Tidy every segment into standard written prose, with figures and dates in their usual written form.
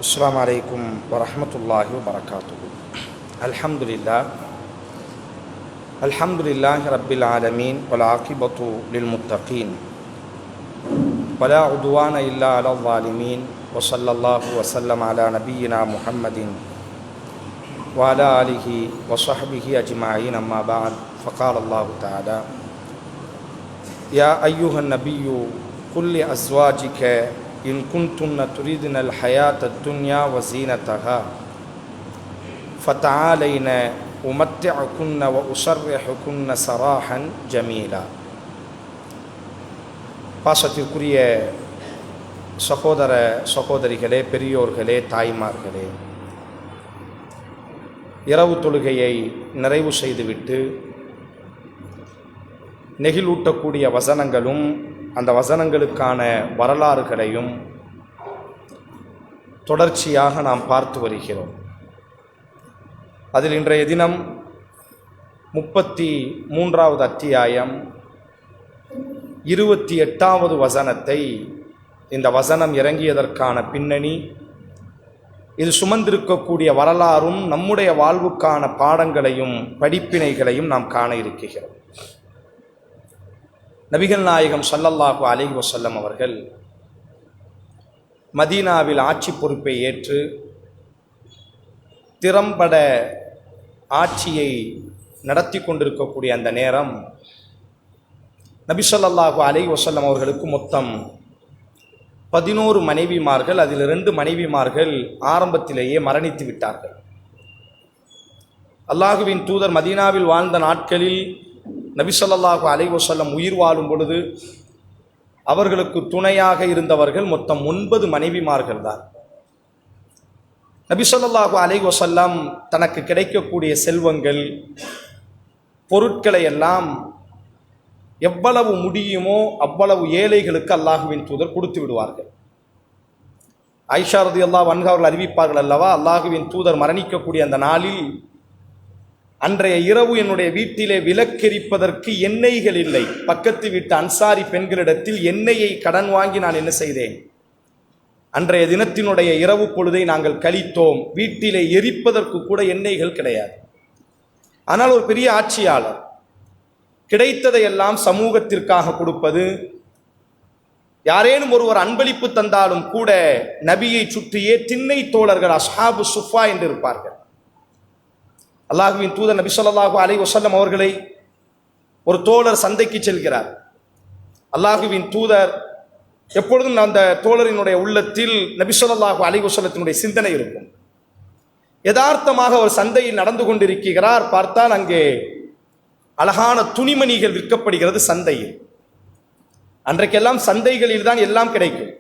அஸ்ஸலாமு அலைக்கும் வரஹ்மத்துல்லாஹி வபரகாத்துஹு. அல்ஹம்துலில்லாஹி ரப்பில் ஆலமீன் வல் ஆகிபத்து லில் முத்தகீன் வலா உதுவான இல்லா அலல் ஸாலிமீன் வ ஸல்லல்லாஹு வ ஸல்லம் அலா நபியினா முஹம்மதின் வ அலா ஆலிஹி வ ஸஹ்பிஹி அஜ்மஈன். அம்மா பஅத். ஃபகால அல்லாஹு தஆலா யா அய்யுஹன் நபிய்யு குல் லி அஸ்வாஜிக இன் குன்துன்ன துரிதுனல் ஹயாத்தத் துன்யா வ ஸீனத்தஹா ஃபதஆலைன உமத்திஅகுன்ன வ உஸர்ரிஹுகுன்ன ஸராஹன் ஜமீலா. பாசத்திற்குரிய சகோதர சகோதரிகளே, பெரியோர்களே, தாய்மார்களே, இரவு தொழுகையை நிறைவு செய்துவிட்டு நெகிழூட்டக்கூடிய வசனங்களும் அந்த வசனங்களுக்கான வரலாறுகளையும் தொடர்ச்சியாக நாம் பார்த்து வருகிறோம். அதில் இன்றைய தினம் 33வது அத்தியாயம் 28வது வசனத்தை, இந்த வசனம் இறங்கியதற்கான பின்னணி, இது சுமந்திருக்கக்கூடிய வரலாறும் நம்முடைய வாழ்வுக்கான பாடங்களையும் படிப்பினைகளையும் நாம் காண இருக்கிறோம். நபிகள் நாயகம் ஸல்லல்லாஹு அலைஹி வஸல்லம் அவர்கள் மதீனாவில் ஆட்சி பொறுப்பை ஏற்று திறம்பட ஆட்சியை நடத்தி கொண்டிருக்கக்கூடிய அந்த நேரம், நபி ஸல்லல்லாஹு அலைஹி வஸல்லம் அவர்களுக்கு மொத்தம் 11 மனைவிமார்கள். அதில் 2 மனைவிமார்கள் ஆரம்பத்திலேயே மரணித்து விட்டார்கள். அல்லாஹுவின் தூதர் மதீனாவில் வாழ்ந்த நாட்களில் நபி ஸல்லல்லாஹு அலைஹி வஸல்லம் உயிர் வாழும் பொழுது அவர்களுக்கு துணையாக இருந்தவர்கள் மொத்தம் 9 மனைவிமார்கள் தான். நபி ஸல்லல்லாஹு அலைஹி வஸல்லம் தனக்கு கிடைக்கக்கூடிய செல்வங்கள், பொருட்களை எல்லாம் எவ்வளவு முடியுமோ அவ்வளவு ஏழைகளுக்கு அல்லாஹுவின் தூதர் கொடுத்து விடுவார்கள். ஆயிஷா ரலியல்லாஹு அன்ஹா அவர்கள் அறிவிப்பார்கள் அல்லவா, அல்லாஹுவின் தூதர் மரணிக்கக்கூடிய அந்த நாளில், அன்றைய இரவு என்னுடைய வீட்டிலே விளக்கெரிப்பதற்கு எண்ணெய்கள் இல்லை. பக்கத்து வீட்டு அன்சாரி பெண்களிடத்தில் எண்ணெயை கடன் வாங்கி நான் என்ன செய்தேன், அன்றைய தினத்தினுடைய இரவு பொழுதை நாங்கள் கழித்தோம். வீட்டிலே எரிப்பதற்கு கூட எண்ணெய்கள் கிடையாது. ஆனால் ஒரு பெரிய ஆட்சியாளர் கிடைத்ததையெல்லாம் சமூகத்திற்காக கொடுப்பது, யாரேனும் ஒருவர் அன்பளிப்பு தந்தாலும் கூட நபியை சுற்றியே திண்ணை தோழர்கள் அஸ்ஹாபு சுஃபா என்று இருப்பார்கள். அல்லாஹுவின் தூதர் நபி ஸல்லல்லாஹு அலைஹி வஸல்லம் அவர்களை ஒரு தோழர் சந்தைக்கு செல்கிறார். அல்லாஹுவின் தூதர் எப்பொழுதும் அந்த தோழரினுடைய உள்ளத்தில் நபி ஸல்லல்லாஹு அலைஹி வஸல்லத்தினுடைய சிந்தனை இருக்கும். யதார்த்தமாக அவர் சந்தையில் நடந்து கொண்டிருக்கிறார். பார்த்தால் அங்கே அழகான துணிமணிகள் விற்கப்படுகிறது சந்தையில். அன்றைக்கெல்லாம் சந்தைகளில் தான் எல்லாம் கிடைக்கும்.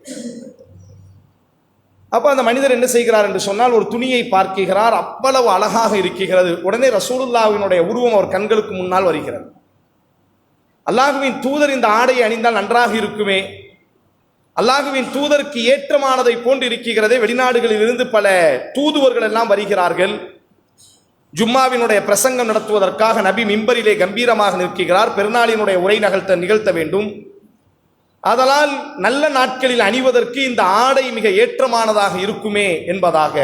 அப்போ அந்த மனிதர் என்ன செய்கிறார் என்று சொன்னால், ஒரு துணியை பார்க்கிறார், அவ்வளவு அழகாக இருக்கிறது. உடனே ரசூலுல்லாஹ்வினுடைய உருவம் அவர் கண்களுக்கு முன்னால் வருகிறது. அல்லாஹுவின் தூதர் இந்த ஆடையை அணிந்தால் நன்றாக இருக்குமே, அல்லாஹுவின் தூதருக்கு ஏற்றமானதை போன்று இருக்கிறதே. வெளிநாடுகளில் இருந்து பல தூதுவர்கள் எல்லாம் வருகிறார்கள். ஜும்மாவினுடைய பிரசங்கம் நடத்துவதற்காக நபி மிம்பரிலே கம்பீரமாக நிற்கிறார். பெருநாளினுடைய உரை நிகழ்த்த வேண்டும். அதனால் நல்ல நாட்களில் அணிவதற்கு இந்த ஆடை மிக ஏற்றமானதாக இருக்குமே என்பதாக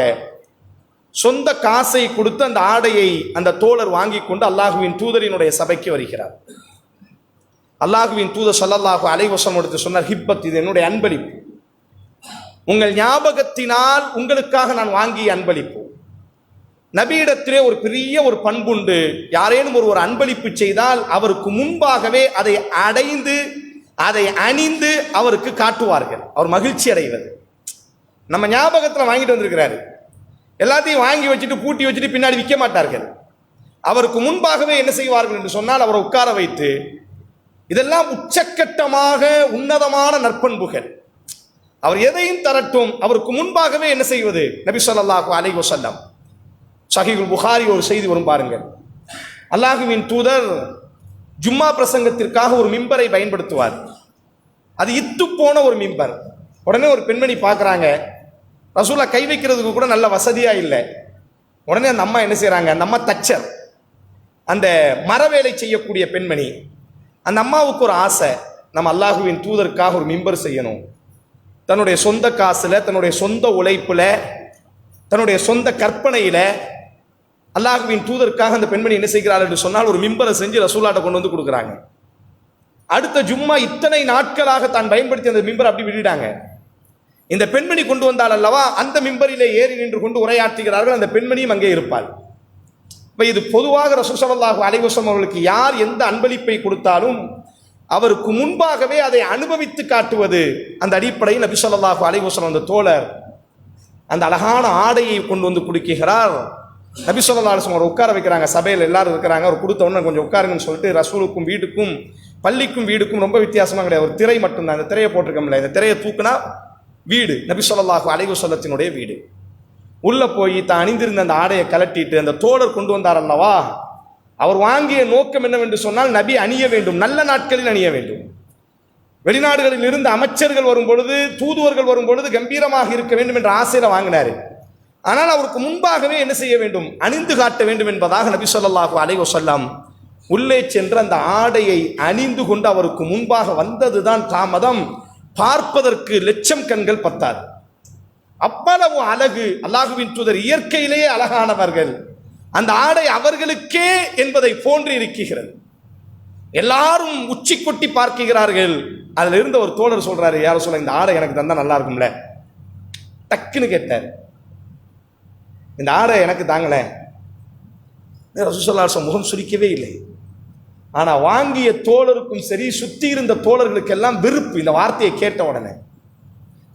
சொந்த காசை கொடுத்து அந்த ஆடையை அந்த தோழர் வாங்கி கொண்டு அல்லாஹுவின் தூதரினுடைய சபைக்கு வருகிறார். அல்லாஹுவின் தூதர் ஸல்லல்லாஹு அலைஹி வஸல்லம் எடுத்து சொன்னார், ஹிப்பத், இது என்னுடைய அன்பளிப்பு, உங்கள் ஞாபகத்தினால் உங்களுக்காக நான் வாங்கிய அன்பளிப்பு. நபியிடத்திலே ஒரு பெரிய ஒரு பண்புண்டு, யாரேனும் ஒரு அன்பளிப்பு செய்தால் அவருக்கு முன்பாகவே அதை அடைந்து அதை அணிந்து அவருக்கு காட்டுவார்கள். அவர் மகிழ்ச்சி அடைவது. நம்ம ஞாபகத்தில் வாங்கிட்டு வந்திருக்கிறாரு, எல்லாத்தையும் வாங்கி வச்சுட்டு பூட்டி வச்சுட்டு பின்னாடி விற்க மாட்டார்கள். அவருக்கு முன்பாகவே என்ன செய்வார்கள் என்று சொன்னால், அவரை உட்கார வைத்து, இதெல்லாம் உச்சக்கட்டமாக உன்னதமான நற்பண்புகள். அவர் எதையும் தரட்டும், அவருக்கு முன்பாகவே என்ன செய்வது. நபி ஸல்லல்லாஹு அலைஹி வஸல்லம் ஸஹீஹுல் புகாரி ஒரு செய்தி வரும் பாருங்கள். அல்லாஹுவின் தூதர் ஜும்மா பிரசங்கத்திற்காக ஒரு மிம்பரை பயன்படுத்துவார். அது இத்து போன ஒரு மிம்பர். உடனே ஒரு பெண்மணி பார்க்குறாங்க, ரசூலா கை வைக்கிறதுக்கு கூட நல்ல வசதியாக இல்லை. உடனே அந்த அம்மா என்ன செய்கிறாங்க, அந்த அம்மா தச்சர், அந்த மரவேலை செய்யக்கூடிய பெண்மணி. அந்த அம்மாவுக்கு ஒரு ஆசை, நம்ம அல்லாஹுவின் தூதருக்காக ஒரு மிம்பர் செய்யணும். தன்னுடைய சொந்த காசில் தன்னுடைய சொந்த உழைப்பில் தன்னுடைய சொந்த கற்பனையில அல்லாஹ்வின் தூதருக்காக அந்த பெண்மணி என்ன செய்கிறார் என்று சொன்னால் ஒரு மிம்பரை செஞ்சு ரசூலாட்ட கொண்டு வந்து கொடுக்குறாங்க. அடுத்த ஜும்மா இத்தனை நாட்களாக தான் பயன்படுத்தி அந்த மிம்பர் அப்படி விட்டுட்டாங்க. இந்த பெண்மணி கொண்டு வந்தால் அல்லவா அந்த மிம்பரிலே ஏறி நின்று கொண்டு உரையாற்றுகிறார்கள். அந்த பெண்மணியும் அங்கே இருப்பாள். இப்போ இது பொதுவாக ரசூல் ஸல்லல்லாஹு அலைஹி வஸல்லம் அவர்களுக்கு யார் எந்த அன்பளிப்பை கொடுத்தாலும் அவருக்கு முன்பாகவே அதை அனுபவித்து காட்டுவது. அந்த அடிப்படையில் நபி ஸல்லல்லாஹு அலைஹி வஸல்லம் அந்த தோழர் அந்த அழகான ஆடையை கொண்டு வந்து கொடுக்கிறார். நபி ஸல்லல்லாஹு அலைஹி வஸல்லம் உட்கார வைக்கிறாங்க. சபையில் எல்லாரும் இருக்கிறாங்க. அவர் கொடுத்த உடனே கொஞ்சம் உட்காருங்கன்னு சொல்லிட்டு ரசூலுக்கும் வீடுக்கும் பள்ளிக்கும் வீடுக்கும் ரொம்ப வித்தியாசமாக கிடையாது. ஒரு திரை மட்டும்தான். அந்த திரையை போட்டிருக்கோம்ல, இந்த திரையை தூக்குனா வீடு, நபி ஸல்லல்லாஹு அலைஹி வஸல்லத்தினுடைய வீடு. உள்ள போய் தான் அணிந்திருந்த அந்த ஆடையை கலட்டிட்டு அந்த தோழர் கொண்டு வந்தார் அல்லவா, அவர் வாங்கிய நோக்கம் என்னவென்று சொன்னால் நபி அணிய வேண்டும், நல்ல நாட்களில் அணிய வேண்டும். வெளிநாடுகளில் இருந்து அமைச்சர்கள் வரும் பொழுது, தூதுவர்கள் வரும் பொழுது கம்பீரமாக இருக்க வேண்டும் என்ற ஆசையில வாங்கினாரு. ஆனால் அவருக்கு முன்பாகவே என்ன செய்ய வேண்டும், அணிந்து காட்ட வேண்டும் என்பதாக நபி ஸல்லல்லாஹு அலைஹி வஸல்லம் உள்ளே சென்று அந்த ஆடையை அணிந்து கொண்டு அவருக்கு முன்பாக வந்ததுதான் தாமதம். பார்ப்பதற்கு லட்சம் கண்கள் பத்தாது, அவ்வளவு அழகு. அல்லாஹுவின் தூதர் இயற்கையிலேயே அழகானவர்கள். அந்த ஆடை அவர்களுக்கே என்பதை போன்று இருக்கிறது. எல்லாரும் உச்சி கொட்டி பார்க்கிறார்கள். அதுல இருந்த ஒரு தோழர் சொல்றாரு, யார சொல்ல இந்த ஆடை எனக்கு தந்தா நல்லா இருக்கும்ல. டக்குன்னு கேட்டார், இந்த ஆடை எனக்கு தாங்களே. ரசூலுல்லாஹி ஸல்லல்லாஹு அலைஹி வஸல்லம் முகம் சுளிக்கவே இல்லை. ஆனா வாங்கிய தோழருக்கும் சரி சுத்தி இருந்த தோழர்களுக்கெல்லாம் வெறுப்பு இந்த வார்த்தையை கேட்ட உடனே.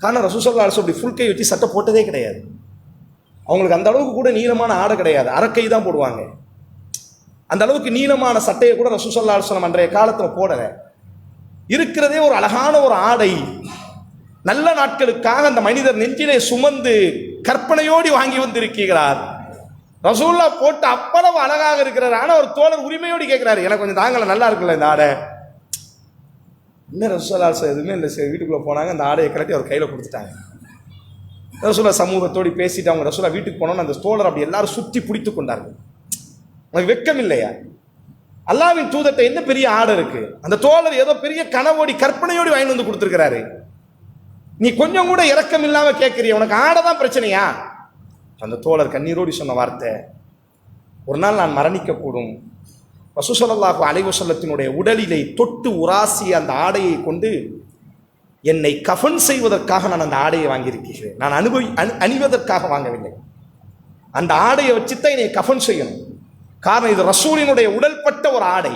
காரணம் ரசூலுல்லாஹி ஸல்லல்லாஹு அலைஹி வஸல்லம் அப்படி ஃபுல் கை வச்சு சட்டை போட்டதே கிடையாது. அவங்களுக்கு அந்த அளவுக்கு கூட நீளமான ஆடை கிடையாது, அரக்கை தான் போடுவாங்க. அந்த அளவுக்கு நீளமான சட்டையை கூட ரசூலுல்லாஹி ஸல்லல்லாஹு அலைஹி வஸல்லம் அன்றைய காலத்தில் போடல. இருக்கிறதே ஒரு அழகான ஒரு ஆடை. நல்ல நாட்களுக்காக அந்த மனிதர் நெஞ்சிலே சுமந்து கற்பனையோடு வாங்கி வந்திருக்கிறார். ரசூல்லா போட்டு அவ்வளவு அழகாக இருக்கிறார். ஆனால் ஒரு தோழர் உரிமையோடு கேட்கிறாரு, எனக்கு கொஞ்சம் தாங்கல, நல்லா இருக்குல்ல இந்த ஆடை. இன்னும் ரசூலுல்லாஹி ஸல்லல்லாஹு அலைஹி வஸல்லம் எதுவுமே இல்லை. வீட்டுக்குள்ளே போனாங்க, அந்த ஆடையை கலட்டி அவர் கையில் கொடுத்துட்டாங்க. ரசூலுல்லாஹ் சமூகத்தோடு பேசிட்டு அவங்க ரசூலுல்லாஹ் வீட்டுக்கு போனோன்னு அந்த தோழர் அப்படி எல்லாரும் சுற்றி பிடித்து கொண்டார்கள். உனக்கு வெக்கம் இல்லையா? அல்லாஹ்வின் தூதர்ட்ட என்ன பெரிய ஆடை இருக்கு? அந்த தோழர் ஏதோ பெரிய கனவோடி கற்பனையோடு வாங்கி வந்து கொடுத்துருக்கிறாரு. நீ கொஞ்சம் கூட இரக்கம் இல்லாம கேட்கிறிய, உனக்கு ஆடை தான் பிரச்சனையா? அந்த தோழர் கண்ணீரோடு சொன்ன வார்த்தை, ஒரு நாள் நான் மரணிக்க கூடும். ரசூல் ஸல்லல்லாஹு அலைஹி வஸல்லத்தினுடைய உடலிலே தொட்டு உராசிய அந்த ஆடையை கொண்டு என்னை கஃன் செய்வதற்காக நான் அந்த ஆடையை வாங்கியிருக்கிறேன். நான் அணிவதற்காக வாங்கவில்லை. அந்த ஆடையை வச்சுத்தான் என்னை கஃன் செய்யணும். காரணம் இது ரசூலினுடைய உடல்பட்ட ஒரு ஆடை.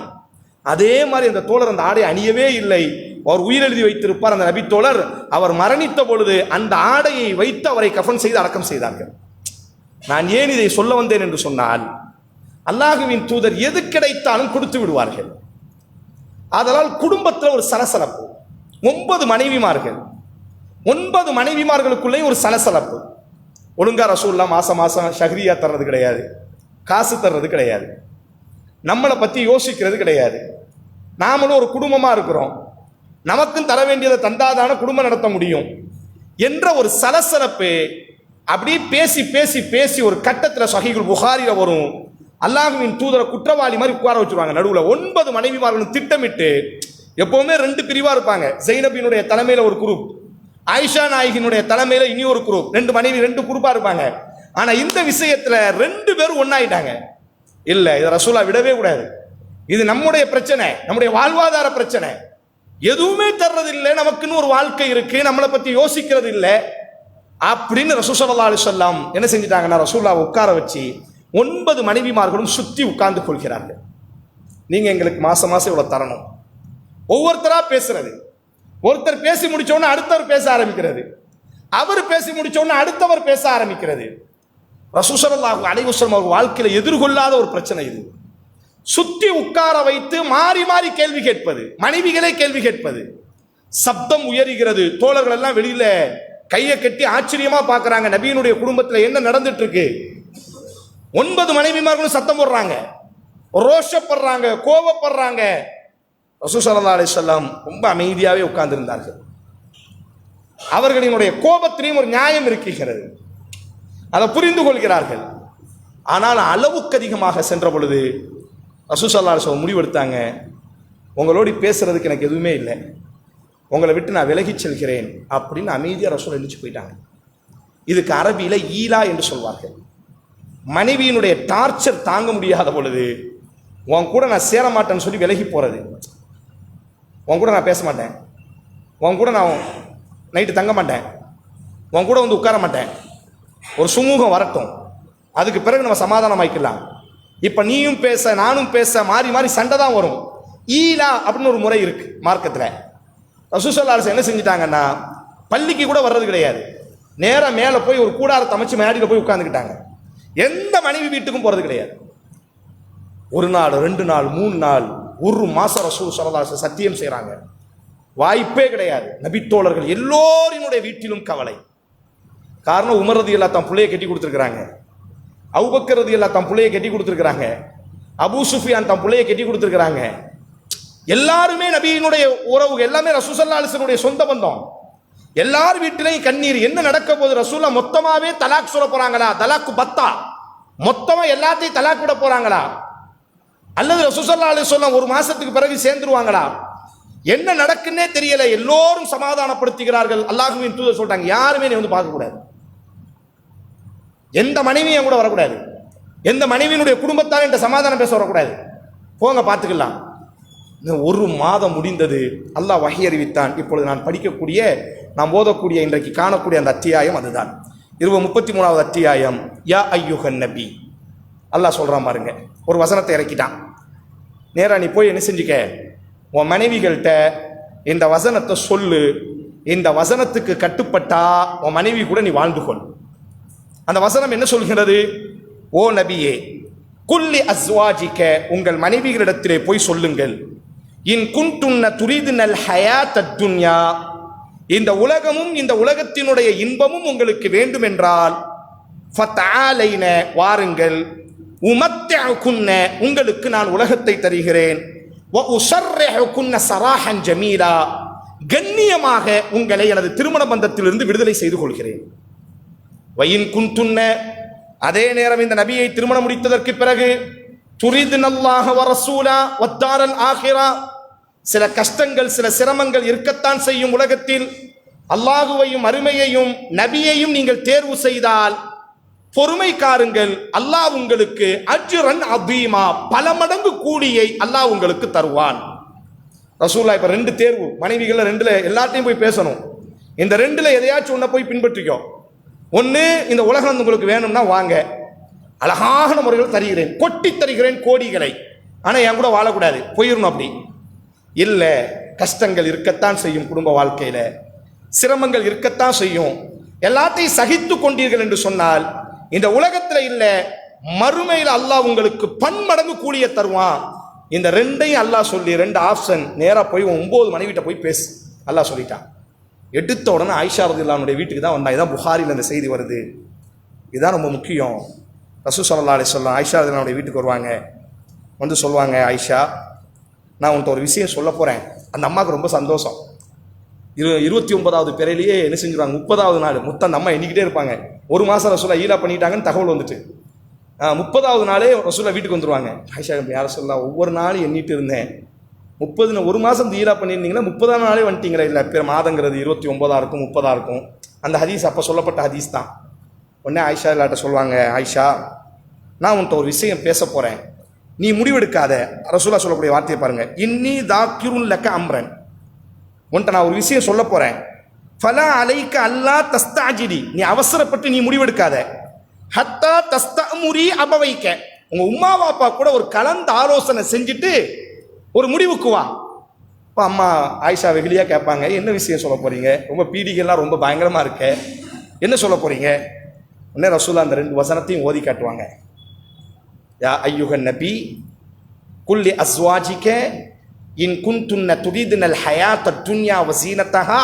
அதே மாதிரி அந்த தோழர் அந்த ஆடை அணியவே இல்லை. அவர் உயிரெழுதி வைத்திருப்பார் அந்த நபி தோழர். அவர் மரணித்த பொழுது அந்த ஆடையை வைத்து அவரை கஃன் செய்து அடக்கம் செய்தார்கள். நான் ஏன் இதை சொல்ல வந்தேன் என்று சொன்னால், அல்லாஹுவின் தூதர் எது கிடைத்தாலும் கொடுத்து விடுவார்கள். அதனால் குடும்பத்தில் ஒரு சலசலப்பு. 9 மனைவிமார்கள், 9 மனைவிமார்களுக்குள்ளே ஒரு சலசலப்பு. ஒழுங்கா ரசூலுல்லாஹ் மாசம் மாசம் ஷஹ்ரியா தர்றது கிடையாது, காசு தர்றது கிடையாது, நம்மளை பத்தி யோசிக்கிறது கிடையாது. நாமளும் ஒரு குடும்பமா இருக்கிறோம், நமக்கும் தர வேண்டியதை தந்தாதான குடும்பம் நடத்த முடியும் என்ற ஒரு சலசலப்பு. அப்படியே பேசி பேசி பேசி ஒரு கட்டத்தில் சஹீஹுல் புகாரில வரும், அல்லாஹ்வின் தூதரை குற்றவாளி மாதிரி உட்கார வச்சிருவாங்க நடுவில். 9 மனைவிமார்களும் திட்டமிட்டு, எப்பவுமே 2 பிரிவா இருப்பாங்க. ஜைனபினுடைய தலைமையில ஒரு குரூப், ஆயிஷா நாயகினுடைய தலைமையில இனி ஒரு குரூப். 2 மனைவி 2 குரூப்பா இருப்பாங்க. ஆனா இந்த விஷயத்துல 2 பேரும் ஒன்னாயிட்டாங்க. இல்ல, இதை ரசூலா விடவே கூடாது, இது நம்முடைய பிரச்சனை, நம்முடைய வாழ்வாதார பிரச்சனை. எதுவுமே தர்றது இல்லை, நமக்குன்னு ஒரு வாழ்க்கை இருக்கு, நம்மளை பத்தி யோசிக்கிறது இல்லை அப்படின்னு ரசூல் ஸல்லல்லாஹு அலைஹி வஸல்லம் என்ன செஞ்சிட்டாங்கன்னா, ரசூலுல்லாஹ் உட்கார வச்சு 9 மனைவிமார்களும் சுற்றி உட்கார்ந்து கொள்கிறார்கள். நீங்க எங்களுக்கு மாசம் மாசம் இவ்வளவு தரணும். ஒவ்வொருத்தரா பேசுறது. ஒருத்தர் பேசி முடிச்சோன்னு அடுத்தவர் பேச ஆரம்பிக்கிறது, அவர் பேசி முடிச்சோன்னு அடுத்தவர் பேச ஆரம்பிக்கிறது. ரசூல் ஸல்லல்லாஹு அலைஹி வஸல்லம் அவர் வாழ்க்கையில எதிர்கொள்ளாத ஒரு பிரச்சனை இது. சுத்தி உட்கார வைத்து மாறி மாறி கேள்வி கேட்பது, மனைவிகளே கேள்வி கேட்பது. சப்தம் உயர்கிறது. தோழர்கள் எல்லாம் வெளியில கையை கட்டி ஆச்சரியமா பார்க்கறாங்க, நபியினுடைய குடும்பத்தில் என்ன நடந்துட்டு இருக்கு. 9 மனைவிமார்களும் சத்தம் போடுறாங்க, ரோஷப்படுறாங்க, கோபப்படுறாங்க. ரசூல் ஸல்லல்லாஹு அலைஹி வஸல்லம் ரொம்ப அமைதியாகவே உட்கார்ந்திருந்தார்கள். அவர்களினுடைய கோபத்திலையும் ஒரு நியாயம் இருக்கிறது, அதை புரிந்து கொள்கிறார்கள். ஆனால் அளவுக்கு அதிகமாக சென்ற பொழுது ரசூல் ஸல்லல்லாஹு அலைஹி வஸல்லம் முடிவெடுத்தாங்க, உங்களோடு பேசுறதுக்கு எனக்கு எதுவுமே இல்லை, உங்களை விட்டு நான் விலகி செல்கிறேன் அப்படின்னு அமைதியாக ரசூல் எழுந்துச்சு போயிட்டாங்க. இதுக்கு அரபியில ஈலா என்று சொல்வார்கள். மனைவியினுடைய டார்ச்சர் தாங்க முடியாத பொழுது உன் கூட நான் சேர மாட்டேன்னு சொல்லி விலகி போறது, உன் கூட நான் பேச மாட்டேன், உன் கூட நான் நைட்டு தங்க மாட்டேன், உன் கூட வந்து உட்கார மாட்டேன், ஒரு சுமூகம் வரட்டும், அதுக்கு பிறகு நம்ம சமாதானம் ஆயிக்கலாம். இப்ப நீயும் பேச நானும் பேச மாறி மாறி சண்டை தான் வரும். ஈலா அப்படின்னு ஒரு முறை இருக்கு மார்க்கத்தில். ரசூல் ஸல்லல்லாஹு அலைஹி வஸல்லம் என்ன செஞ்சிட்டாங்கன்னா, பள்ளிக்கு கூட வர்றது கிடையாது, நேரா மேலே போய் ஒரு கூடாரத்தை அமைச்சு மேடியில் போய் உட்கார்ந்துக்கிட்டாங்க. எந்த மனைவி வீட்டுக்கும் போறது கிடையாது. ஒரு நாள் 2 நாள் 3 நாள் 1 மாசம் ரசூல் ஸல்லல்லாஹு அலைஹி வஸல்லம் சத்தியம் செய்றாங்க. வாய்ப்பே கிடையாது. நபித்தோழர்கள் எல்லோரினுடைய வீட்டிலும் கவலை. காரணம், உமர் ரலியல்லாஹு தம் பிள்ளையை கட்டி கொடுத்துருக்காங்க, அபூபக்கர் ரலியல்லாஹு தம் பிள்ளையை கட்டி கொடுத்துருக்காங்க, அபூ சுஃபியான் தம் பிள்ளையை கட்டி கொடுத்துருக்காங்க. எல்லாருமே நபியினுடைய உறவு, எல்லாமே ரசூல் ஸல்லல்லாஹு அலைஹி வஸல்லம் சொந்த பந்தம். எல்லார் வீட்டிலையும் கண்ணீர். என்ன நடக்க போது? ரசூலா மொத்தமாவே தலாக் சொல்ல போறாங்களா? தலாக்கு பத்தா, மொத்தமா எல்லாத்தையும் தலாக் விட போறாங்களா? அல்லது ரசூல் ஸல்லல்லாஹு அலைஹி வஸல்லம் ஒரு மாசத்துக்கு பிறகு சேர்ந்துருவாங்களா? என்ன நடக்குன்னே தெரியல. எல்லோரும் சமாதானப்படுத்துகிறார்கள். அல்லாஹ்வின் தூதர் சொல்றாங்க, யாருமே நீ வந்து பார்க்க கூடாது, எந்த மனைவியும் கூட வரக்கூடாது, எந்த மனைவியினுடைய குடும்பத்தால் என்ற சமாதானம் பேச வரக்கூடாது, போங்க பார்த்துக்கலாம். ஒரு மாதம் முடிந்தது. அல்லாஹ் வஹி அறிவித்தான். இப்பொழுது நான் படிக்கக்கூடிய, நாம் ஓதக்கூடிய, இன்றைக்கு காணக்கூடிய அந்த அத்தியாயம் அதுதான். 33வது அத்தியாயம். யா ஐயுஹன் நபி, அல்லாஹ் சொல்றான் பாருங்க, ஒரு வசனத்தை இறக்கிட்டான். நேரா நீ போய் என்ன செஞ்சுக்க, உன் மனைவிகள்கிட்ட இந்த வசனத்தை சொல்லு, இந்த வசனத்துக்கு கட்டுப்பட்டா உன் மனைவி கூட நீ வாழ்ந்து கொள். அந்த வசனம் என்ன சொல்கிறது? ஓ நபியே, குல்லி அஸ்வாஜிக்க, உங்கள் மனைவிகளிடத்திலே போய் சொல்லுங்கள், இன் குன்துன்ன துரிதுனல் ஹயாத் அத்துன்யா, இந்த உலகமும் இந்த உலகத்தினுடைய இன்பமும் உங்களுக்கு வேண்டும் என்றால், ஃபதஆலைன, வாருங்கள், உமத்திஅகுன்ன, உங்களுக்கு நான் உலகத்தை தருகிறேன், வ உஸர்ரிஹுகுன்ன ஸராஹன் ஜமீலா, கண்ணியமாக உங்களை எனது திருமண பந்தத்திலிருந்து விடுதலை செய்து கொள்கிறேன். வயின் குன்துன்ன, அதே நேரம் இந்த நபியை திருமணம் முடித்ததற்கு பிறகு, துரிதுனல்லாஹ வ ரசூலா வத்தாரல் ஆகிரா, சில கஷ்டங்கள் சில சிரமங்கள் இருக்கத்தான் செய்யும் உலகத்தில். அல்லாஹுவையும் அருமையையும் நபியையும் நீங்கள் தேர்வு செய்தால் பொறுமை காருங்கள், அல்லாஹ் உங்களுக்கு அஜ்ரன் அதீமா, பல மடங்கு கூலியை அல்லாஹ் உங்களுக்கு தருவான். ரசூலுல்லாஹ் இப்ப 2 தேர்வு, மனைவிகள் 2ல எல்லாத்தையும் போய் பேசணும். இந்த 2ல எதையாச்சும் ஒன்றை போய் பின்பற்றிக்கோ. ஒன்று, இந்த உலகம் உங்களுக்கு வேணும்னா வாங்க, அழகான முறைகள் தருகிறேன், கொட்டி தருகிறேன் கோடிகளை, ஆனா என் கூட வாழக்கூடாது, போயிடணும். அப்படி இல்லை, கஷ்டங்கள் இருக்கத்தான் செய்யும், குடும்ப வாழ்க்கையில சிரமங்கள் இருக்கத்தான் செய்யும், எல்லாத்தையும் சகித்து கொண்டீர்கள் என்று சொன்னால் இந்த உலகத்துல இல்ல மறுமையில் அல்லாஹ் உங்களுக்கு பன்மடங்கு கூலிய தருவான். இந்த 2ஐயும் அல்லாஹ் சொல்லி 2 ஆப்ஷன், நேரா போய் 9 மனைவிட்ட போய் பேசு, அல்லாஹ் சொல்லிட்டான். எடுத்த உடனே ஆயிஷா ரலியல்லாஹு வீட்டுக்கு தான் வந்தா. இதான் புகாரில் இந்த செய்தி வருது. இதுதான் ரொம்ப முக்கியம். ரசூல் ஸல்லல்லாஹு அலைஹி வஸல்லம் ஆயிஷா ரலியல்லாஹு வீட்டுக்கு வருவாங்க. வந்து சொல்லுவாங்க, ஆயிஷா, நான் உன்கிட்ட ஒரு விஷயம் சொல்ல போறேன். அந்த அம்மாவுக்கு ரொம்ப சந்தோஷம். 29வது பிறையிலேயே என்ன செஞ்சுருவாங்க, 30வது நாள் முத்தம் அந்த அம்மா எண்ணிக்கிட்டே இருப்பாங்க. ஒரு மாதம் ரசூலா ஈலா பண்ணிட்டாங்கன்னு தகவல் வந்துட்டு 30வது நாளே ரசூலா வீட்டுக்கு வந்துருவாங்க. ஆயிஷா, யார சொல்லலாம், ஒவ்வொரு நாளும் எண்ணிட்டு இருந்தேன், 30 ஒரு மாதம் ஈலா பண்ணியிருந்தீங்கன்னா 30ஆம் நாளே வந்துட்டீங்களா? இல்லை, பிற மாதங்கிறது 29ஆ இருக்கும் 30ஆ இருக்கும். அந்த ஹதீஸ் அப்போ சொல்லப்பட்ட ஹதீஸ் தான். உடனே ஆயிஷா இல்லாட்ட சொல்லுவாங்க, ஆயிஷா, நான் உன்கிட்ட ஒரு விஷயம் பேச போறேன், நீ முடிவெடுக்காத. ரசூலா சொல்லக்கூடிய வார்த்தையை பாருங்க, இன்னி தாக்கிருன் லக்க அம்ரன், உன்கிட்ட நான் ஒரு விஷயம் சொல்ல போறேன், ஃபலா அலைக்க அல்லா தஸ்தாஜிரி, நீ அவசரப்பட்டு நீ முடிவெடுக்காத, ஹத்தா தஸ்தமுரி அபவைக்க, உங்க உம்மா பாப்பா கூட ஒரு கலந்து ஆலோசனை செஞ்சுட்டு ஒரு முடிவுக்கு வா. இப்போ அம்மா ஆயிஷா வெகுளியா கேட்பாங்க, என்ன விஷயம் சொல்ல போறீங்க, ரொம்ப பீடிகள்லாம் ரொம்ப பயங்கரமா இருக்க, என்ன சொல்ல போறீங்க? உடனே ரசூலா அந்த 2 வசனத்தையும் ஓதி காட்டுவாங்க. யா ஐயுஹன் நபி குல்லி அஸ்வாஜிக இன் குன்துன்ன துரிதுனல் ஹயாத் அத்துன்யா வஸீனத்தஹா,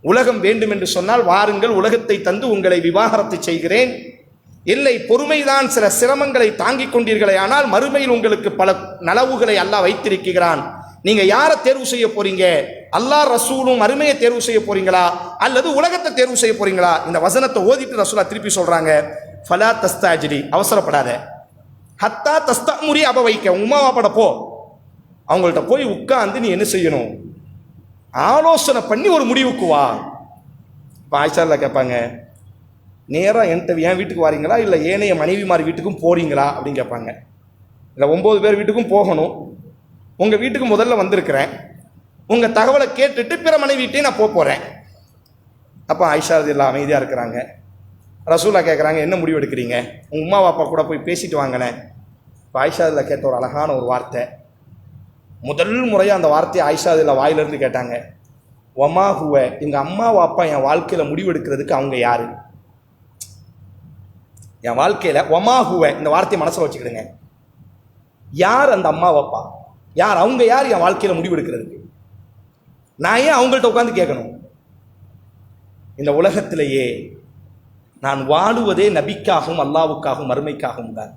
உலகம் வேண்டும் என்று சொன்னால் வாருங்கள், உலகத்தை தந்து உங்களை விவாகரத்து செய்கிறேன். இல்லை, பொறுமைதான் சில சிரமங்களை தாங்கிக் கொண்டீர்களே, ஆனால் மறுமையில் உங்களுக்கு பல நலவுகளை அல்லாஹ் வைத்திருக்கிறான். நீங்க யாரை தேர்வு செய்ய போறீங்க? அல்லாஹ் ரசூலும் மறுமையை தேர்வு செய்ய போறீங்களா அல்லது உலகத்தை தேர்வு செய்ய போறீங்களா? இந்த வசனத்தை ஓதிட்டு ரசூலா திருப்பி சொல்றாங்க, ஃபலா தஸ்தாஜிரி, அவசரப்படாத, ஹத்தா தஸ்தமுரி அபவைக்க, உம்மா வாப்பட போ, அவங்கள்ட்ட போய் உட்கார்ந்து நீ என்ன செய்யணும், ஆலோசனை பண்ணி ஒரு முடிவுக்கு வா. இப்போ ஆயிஷா கேட்பாங்க, நேராக என் வீட்டுக்கு வாரீங்களா இல்லை ஏனைய மனைவிமார் வீட்டுக்கும் போறீங்களா அப்படின்னு கேட்பாங்க. இல்லை 9 பேர் வீட்டுக்கும் போகணும், உங்கள் வீட்டுக்கு முதல்ல வந்திருக்கிறேன், உங்கள் தகவலை கேட்டுட்டு பிற மனைவி வீட்டையும் நான் போகிறேன். அப்போ ஆயிஷா ரலியல்லாஹு அமைதியாக இருக்கிறாங்க. ரசூலா கேட்குறாங்க, என்ன முடிவு எடுக்கிறீங்க? உங்கள் அம்மா அப்பா கூட போய் பேசிட்டு வாங்கினேன். இப்போ ஆயிஷா ரலியல்லாஹு கேட்ட ஒரு அழகான ஒரு வார்த்தை, முதல் முறையாக அந்த வார்த்தையை ஆயிஷா ரலியல்லாஹு வாயிலிருந்து கேட்டாங்க. ஒமா ஹுவ, எங்கள் அம்மா அப்பா என் வாழ்க்கையில் முடிவெடுக்கிறதுக்கு அவங்க யாரு? என் வாழ்க்கையில் ஒமா ஹுவ இந்த வார்த்தையை மனசில் வச்சுக்கிடுங்க. யார் அந்த அம்மா அப்பா? யார் அவங்க? யார் என் வாழ்க்கையில் முடிவெடுக்கிறதுக்கு? நான் ஏன் அவங்கள்ட்ட உட்காந்து கேட்கணும்? இந்த உலகத்திலேயே நான் வாழுவதே நபிக்காகவும் அல்லாவுக்காகவும் மறுமைக்காகவும் தான்.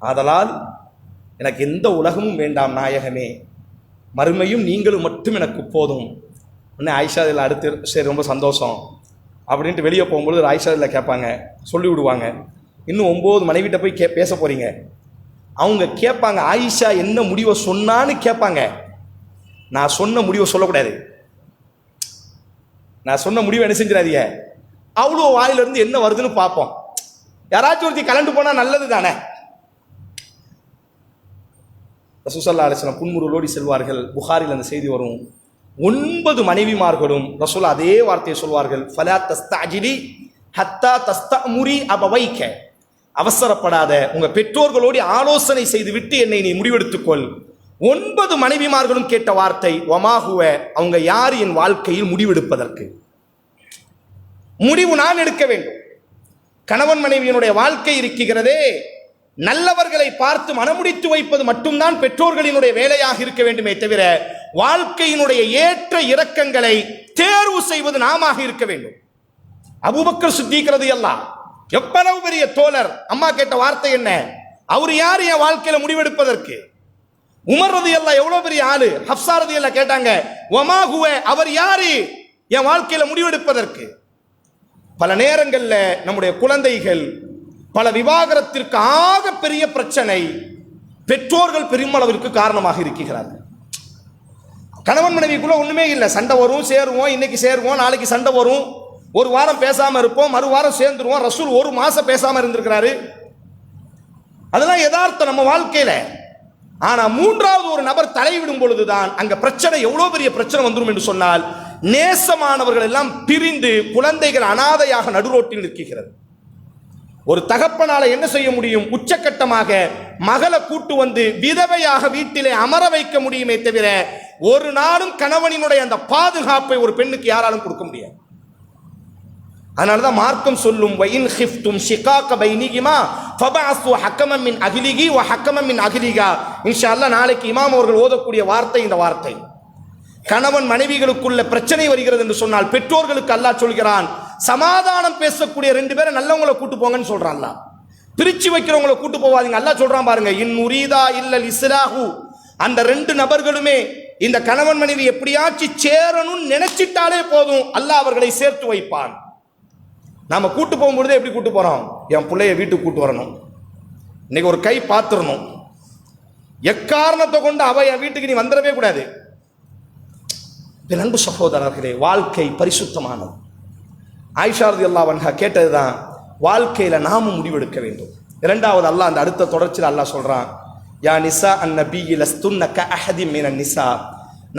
ஆதலால் எனக்கு எந்த உலகமும் வேண்டாம் நாயகமே, மறுமையும் நீங்களும் மட்டும் எனக்கு போதும். உடனே ஆயிஷா இதில் அடுத்து சரி ரொம்ப சந்தோஷம் அப்படின்ட்டு வெளியே போகும்பொழுது ஆயிஷா இதில் கேட்பாங்க, சொல்லி விடுவாங்க, இன்னும் 9 மனைவிட்ட போய் பேச போகிறீங்க. அவங்க கேட்பாங்க, ஆயிஷா என்ன முடிவை சொன்னான்னு கேட்பாங்க. நான் சொன்ன முடிவை சொல்லக்கூடாது, நான் சொன்ன முடிவை என்ன செஞ்சிடாதீங்க, அவ்வளோ வாயிலிருந்து என்ன வருதுன்னு பார்ப்போம். யாராச்சும் ஒருத்தி கலந்து போனால் நல்லது தானே. ரசூல் ஸல்லல்லாஹு அலைஹி வஸல்லம் புன்முறுவலோடி செல்வார்கள். புகாரில் அந்த செய்தி வரும். 9 மனைவிமார்களும் ரசூல் அதே வார்த்தையை சொல்வார்கள், ஃபலா தஸ்தஅஜிலி ஹத்தா தஸ்தமுரி அபவைக, அவசரப்படாத, உங்க பெற்றோர்களோடு ஆலோசனை செய்து விட்டு என்னை நீ முடிவெடுத்துக்கொள். 9 மனைவிமார்களும் கேட்ட வார்த்தை ஒமாகுவ, அவங்க யார் என் வாழ்க்கையில் முடிவெடுப்பதற்கு? முடிவு நான் எடுக்க வேண்டும். கணவன் மனைவியினுடைய வாழ்க்கை இருக்கிறதே, நல்லவர்களை பார்த்து மனமுடித்து வைப்பது மட்டும்தான் பெற்றோர்களினுடைய வேலையாக இருக்க வேண்டுமே தவிர வாழ்க்கையினுடைய ஏற்ற இறக்கங்களை தேர்வு செய்வது நாம இருக்க வேண்டும். அபூபக்கர் சித்தீக் ரலியல்லாஹு எவ்வளவு பெரிய தோழர், அம்மா கேட்ட வார்த்தை என்ன? அவர் யார் என் வாழ்க்கையில முடிவெடுப்பதற்கு? உமர் ரலியல்லாஹு எவ்வளவு பெரிய ஆளு, ஹப்ஸா ரலியல்லாஹு கேட்டாங்க, வமா ஹுவ, அவர் யாரு என் வாழ்க்கையில முடிவெடுப்பதற்கு? பல நேரங்கள்ல நம்முடைய குழந்தைகள் பல விவாகரத்திற்கு ஆக பெரிய பிரச்சனை பெற்றோர்கள் பெருமளவிற்கு காரணமாக இருக்கிறார்கள். கணவன் மனைவிக்குள்ள ஒண்ணுமே இல்லை, சண்டை வரும், சேருவோம், இன்னைக்கு சேருவோம், நாளைக்கு சண்டை வரும், ஒரு வாரம் பேசாம இருப்போம், மறு வாரம் சேர்ந்துருவோம். ரசூல் 1 மாசம் பேசாம இருந்திருக்கிறாரு. அதெல்லாம் யதார்த்தம் நம்ம வாழ்க்கையில. ஆனா 3வது ஒரு நபர் தலைவிடும் பொழுதுதான் அங்க பிரச்சனை எவ்வளவு பெரிய பிரச்சனை வந்துடும் என்று சொன்னால், நேசமானவர்கள் எல்லாம் பிரிந்து குழந்தைகள் அனாதையாக நடுரோட்டில் நிற்கிறது. ஒரு தகப்பனால என்ன செய்ய முடியும்? உச்சக்கட்டமாக மகளை கூட்டு வந்து விதவையாக வீட்டிலே அமர வைக்க முடியுமே தவிர ஒரு நாளும் கணவனினுடைய அந்த பாதுகாப்பை ஒரு பெண்ணுக்கு யாராலும் கொடுக்க முடியாது. அதனாலதான் மார்க்கம் சொல்லும், வயின் ஹிஃப்தும் ஷிகாக பைனிகிமா ஃபபஅஸு ஹக்கமன் மின் அஹ்லிஹி வ ஹக்கமன் மின் அஹ்லிஹா. இன்ஷா அல்லாஹ் நாளைக்கு இமாம் அவர்கள் ஓதக்கூடிய வார்த்தை இந்த வார்த்தை. கணவன் மனைவிகளுக்குள்ள பிரச்சனை வருகிறது என்று சொன்னால் பெற்றோர்களுக்கு அல்லாஹ் சொல்கிறான், சமாதானம் பேசக்கூடிய 2 பேரை நல்லவங்களை கூட்டு போங்கன்னு சொல்றான். அல்லாஹ் பிரிச்சு வைக்கிறவங்களை கூட்டு போவாதீங்க. அல்லாஹ் சொல்றான் பாருங்க, இன் உரீதா இல்லல் இஸ்லாஹு, அந்த 2 நபர்களுமே இந்த கணவன் மனைவி எப்படியாச்சும் சேரணும்னு நினைச்சிட்டாலே போதும், அல்லாஹ் அவர்களை சேர்த்து வைப்பான். நாம கூட்டு போகும்பொழுது எப்படி கூட்டு போறோம்? என் பிள்ளைய வீட்டுக்கு கூட்டு வரணும், இன்னைக்கு ஒரு கை பார்த்துடணும், எக்காரணத்தை கொண்டு அவ என் வீட்டுக்கு நீ வந்துடவே கூடாது. அன்பு சகோதரர்களே, வாழ்க்கை பரிசுத்தமானது. ஆயிஷா ரலியல்லாஹு அன்ஹா கேட்டதுதான், வாழ்க்கையில நாமும் முடிவெடுக்க வேண்டும். 2வது அல்லாஹ் அந்த அடுத்த தொடர்ச்சியில் அல்லாஹ் சொல்றான், யா நிசா அந்நபியி லஸ்துன்ன கஅஹதி மினன் நிசா,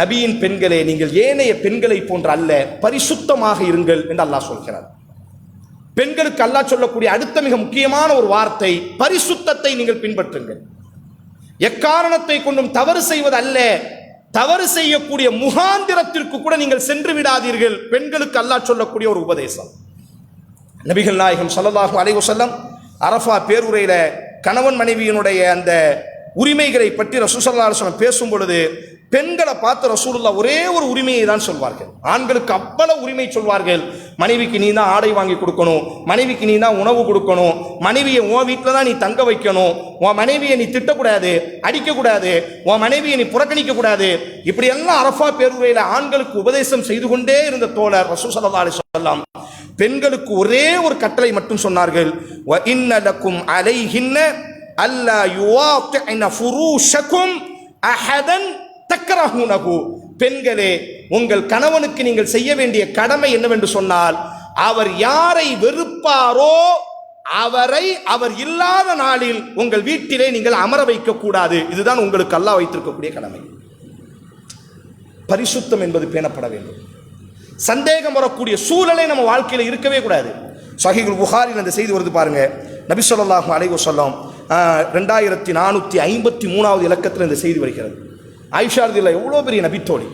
நபியின் பெண்களே நீங்கள் ஏனைய பெண்களை போன்ற அல்ல, பரிசுத்தமாக இருங்கள் என்று அல்லாஹ் சொல்கிறார். பெண்களுக்கு அல்லாஹ் சொல்லக்கூடிய அடுத்த மிக முக்கியமான ஒரு வார்த்தை, பரிசுத்தத்தை நீங்கள் பின்பற்றுங்கள். எக்காரணத்தை கொண்டும் தவறு செய்வது அல்ல, தவறு செய்யக்கூடிய முகாந்திரத்திற்கு கூட நீங்கள் சென்று விடாதீர்கள். பெண்களுக்கு அல்லாஹ் சொல்லக்கூடிய ஒரு உபதேசம். நபிகள் நாயகம் ஸல்லல்லாஹு அலைஹி வஸல்லம் அரஃபா பேருரையில கணவன் மனைவியினுடைய அந்த உரிமைகளை பற்றி ரசூல் ஸல்லல்லாஹு அலைஹி வஸல்லம் பேசும் பொழுது பெண்களை பார்த்து ரசூலுல்லாஹ் ஒரே ஒரு உரிமையை தான் சொல்வார்கள். ஆண்களுக்கு அவ்வளவு உரிமை சொல்வார்கள். மனைவிக்கு நீ தான் ஆடை வாங்கி கொடுக்கணும், மனைவிக்கு நீ தான் உணவு கொடுக்கணும், மனைவியை உன் வீட்டில் தான் நீ தங்க வைக்கணும், உன் மனைவியை நீ திட்டக்கூடாது, அடிக்கக்கூடாது, உன் மனைவியை நீ புறக்கணிக்க கூடாது. இப்படி எல்லாம் அரஃபா பேருரையில ஆண்களுக்கு உபதேசம் செய்து கொண்டே இருந்த தோழர் ரசூல் ஸல்லல்லாஹு அலைஹி வஸல்லம் பெண்களுக்கு ஒரே ஒரு கட்டளை மட்டும் சொன்னார்கள், வ இன்ன லக்கும் அலைஹின்ன அல்லா யுவாத்திஅன ஃபுரூஷக்கும் அஹதன் தக்ரஹூனஹு. பெண்களே, உங்கள் கணவனுக்கு நீங்கள் செய்ய வேண்டிய கடமை என்னவென்று சொன்னால், அவர் யாரை வெறுப்பாரோ அவரை அவர் இல்லாத நாளில் உங்கள் வீட்டிலே நீங்கள் அமர வைக்க கூடாது. இதுதான் உங்களுக்கு அல்லாஹ் வைத்திருக்கக்கூடிய கடமை. பரிசுத்தம் என்பது பேணப்பட வேண்டும். சந்தேகம் வரக்கூடிய சூழலை நம்ம வாழ்க்கையில் இருக்கவே கூடாது. சஹீஹுல் புகாரில் அந்த செய்தி வருது பாருங்க. நபி ஸல்லல்லாஹு அலைஹி வஸல்லம் 2453வது இலக்கத்தில் இந்த செய்தி வருகிறது. ஆயிஷா ரலியல்லாஹு எவ்வளோ பெரிய நபித்தோழி.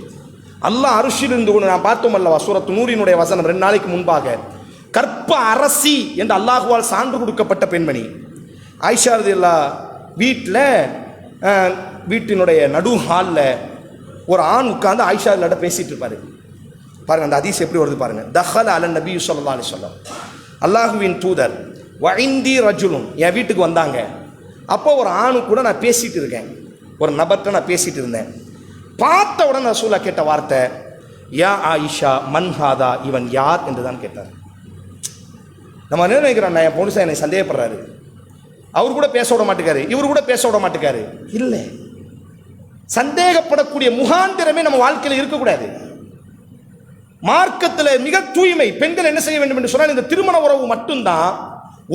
அல்லாஹ் அர்ஷில் இருந்து கொண்டு நான் பார்த்தோம் அல்லவா சூரத்து நூரினுடைய வசனம் 2 நாளைக்கு முன்பாக. கற்ப அரசி என்று அல்லாஹுவால் சான்று கொடுக்கப்பட்ட பெண்மணி ஆயிஷா ரலியல்லாஹு வீட்டினுடைய நடு ஹாலில் ஒரு ஆண் உட்கார்ந்து ஆயிஷா ரலியல்லாஹு பேசிட்டு இருப்பாரு. பாருங்க அந்த ஹதீஸ் எப்படி வருது பாருங்க. தஹல அலன் நபி ஸல்லல்லாஹு அலைஹி வஸல்லம், அல்லாஹுவின் தூதர் வஇந்தி ரஜுலுன், என் வீட்டுக்கு வந்தாங்க. அப்போ ஒரு ஆணு கூட நான் பேசிட்டு இருக்கேன், ஒரு நபர்கிட்ட நான் பேசிட்டு இருந்தேன். பார்த்த உடனே ரசூலுல்லாஹ் கேட்ட வார்த்தை யா ஆயிஷா மன்ஹாதா, இவன் யார் என்று தான் கேட்டார். நம்ம என்ன நினைக்கிறோம், என் பொண்ணு என்னை சந்தேகப்படுறாரு, அவர் கூட பேச விட மாட்டேக்காரு, இவர் கூட பேச விட மாட்டேக்காரு. இல்லை, சந்தேகப்படக்கூடிய முகாந்திரமே நம்ம வாழ்க்கையில் இருக்கக்கூடாது. மார்க்கத்தில் மிக தூய்மை. பெண்கள் என்ன செய்ய வேண்டும் என்று சொன்னால், இந்த திருமண உறவு மட்டும்தான்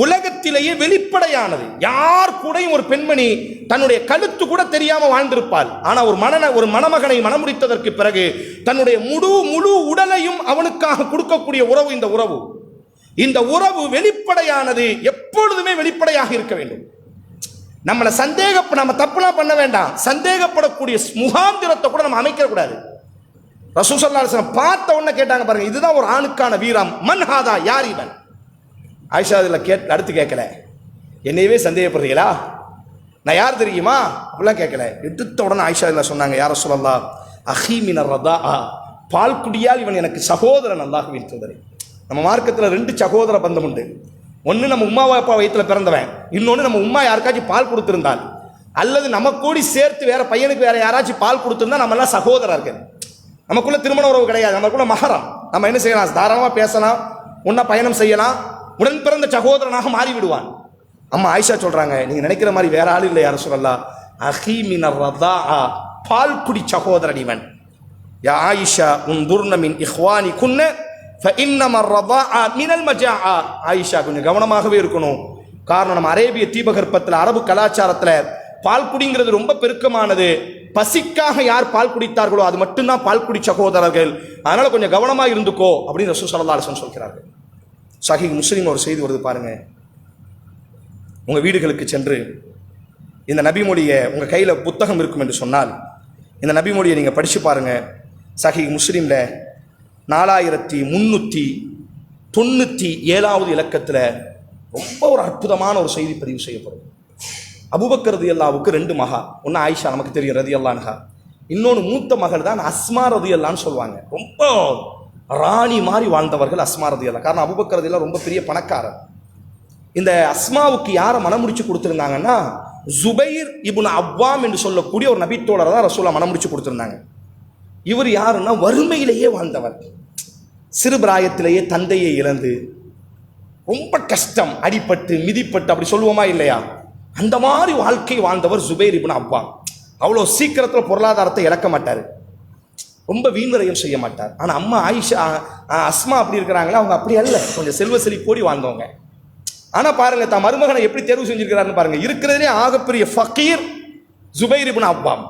உலகத்திலேயே வெளிப்படையானது. யார் கூடயும் ஒரு பெண்மணி தன்னுடைய கழுத்து கூட தெரியாம வாழ்ந்திருப்பாள். ஆனா ஒரு மணமகனை மணமுடித்ததற்கு பிறகு தன்னுடைய முழு உடலையும் அவனுக்காக கொடுக்கக்கூடிய உறவு இந்த உறவு. இந்த உறவு வெளிப்படையானது, எப்பொழுதுமே வெளிப்படையாக இருக்க வேண்டும். நம்ம தப்புலாம் பண்ண வேண்டாம். சந்தேகப்படக்கூடிய முகாந்திரத்தை கூட நம்ம அமைக்க கூடாது. ரசூல் ஸல்லல்லாஹு அலைஹி வஸல்லம் பார்த்த உடனே கேட்டாங்க பாருங்க, இதுதான் ஒரு ஆணுக்கான வீரம். மன்ஹாதா, யார் இவன்? ஆயிஷா அதில் அடுத்து கேட்கல, என்னையவே சந்தேகப்படுறீங்களா, நான் யார் தெரியுமா அப்படிலாம் கேட்கல. எடுத்த உடனே ஆயிஷா அதில் சொன்னாங்க, யார் ரசூலல்லாஹ் அஹீ மினர் ரதாஅ, பால் குடியால் இவன் எனக்கு சகோதரன். அல்லாஹ்வின் தூதரே, நம்ம மார்க்கத்தில் 2 சகோதர பந்தம் உண்டு. ஒன்று நம்ம உம்மா அப்பா வயிற்றில் பிறந்தவன், இன்னொன்று நம்ம உம்மா யாருக்காச்சும் பால் கொடுத்துருந்தால், அல்லது நம்ம கூடி சேர்த்து வேற பையனுக்கு வேற யாராச்சும் பால் கொடுத்துருந்தா நம்மளாம் சகோதரர்கள். நமக்குள்ள திருமண உறவு கிடையாது, நமக்குள்ள மஹரம். நம்ம என்ன செய்யலாம், தாராளமாக பேசலாம், ஒன்றா பயணம் செய்யலாம், உடன் பிறந்த சகோதரனாக மாறி விடுவான். அம்மா ஆயிஷா சொல்றாங்க, நீங்க நினைக்கிற மாதிரி வேற ஆள் இல்லை யார் சொல்லலாம், அஹீ மினர் ரதாஅ, பால் குடி சகோதரன் இவன். யா ஆயிஷா உன்துர்ன மின் இஹ்வானி குன்ன ஃபஇன்னம ரதாஅ மினல் மஜாஅ. ஆயிஷா கொஞ்சம் கவனமாகவே இருக்கணும். காரணம், நம்ம அரேபிய தீபகற்பத்தில் அரபு கலாச்சாரத்தில் பால் குடிங்கிறது ரொம்ப பெருக்கமானது. பசிக்காக யார் பால் குடித்தார்களோ அது மட்டும்தான் பால் குடி சகோதரர்கள். அதனால கொஞ்சம் கவனமாக இருந்துக்கோ அப்படின்னு ரசூல் ஸல்லல்லாஹு அலைஹி வஸல்லம் சொல்கிறார்கள். சஹீஹ் முஸ்லிம் ஒரு செய்தி வருது பாருங்க. உங்க வீடுகளுக்கு சென்று இந்த நபிமொழியை, உங்க கையில புத்தகம் இருக்கும் என்று சொன்னால் இந்த நபிமொழியை நீங்க படிச்சு பாருங்க. சஹீஹ் முஸ்லிம்ல 4397வது இலக்கத்தில் ரொம்ப ஒரு அற்புதமான ஒரு செய்தி பதிவு செய்யப்படும். அபூபக்கர் ரலியல்லாஹுவுக்கு 2 மகா. ஒன்று ஆயிஷா, நமக்கு தெரியும் ரலியல்லாஹு அன்ஹா. இன்னொன்று மூத்த மகள் தான் அஸ்மா ரலியல்லாஹுன்னு சொல்லுவாங்க. ரொம்ப ராணி மாதிரி வாழ்ந்தவர்கள் அஸ்மா ரலியல்லாஹு. காரணம், அபூபக்கர் ரலியல்லாஹு ரொம்ப பெரிய பணக்காரர். இந்த அஸ்மாவுக்கு யாரை மனமுடிச்சு கொடுத்துருந்தாங்கன்னா, ஜுபைர் இப்னு அவ்வாம் என்று சொல்லக்கூடிய ஒரு நபித்தோழரை தான் ரசூலுல்லாஹ் மனமுடிச்சு கொடுத்துருந்தாங்க. இவர் யாருன்னா வறுமையிலேயே வாழ்ந்தவர். சிறு பிராயத்திலேயே தந்தையை இழந்து ரொம்ப கஷ்டம், அடிபட்டு மிதிப்பட்டு அப்படி சொல்லுவோமா இல்லையா, அந்த மாதிரி வாழ்க்கை வாழ்ந்தவர் ஜுபைர் இப்னு அவ்வாம். அவ்வளோ சீக்கிரத்தில் பொருளாதாரத்தை இழக்க மாட்டார், ரொம்ப வீண்வரையும் செய்ய மாட்டார். ஆனால் அம்மா ஆயிஷா அஸ்மா அப்படி இருக்கிறாங்களா, அவங்க அப்படி அல்ல, கொஞ்சம் செல்வ செழிப்போடி வாழ்ந்தவங்க. ஆனால் பாருங்க, தான் மருமகனை எப்படி தேர்வு செஞ்சிருக்கிறாருன்னு பாருங்க. இருக்கிறதுலே ஆகப்பெரிய ஃபக்கீர் ஜுபைர் இப்னு அவ்வாம்.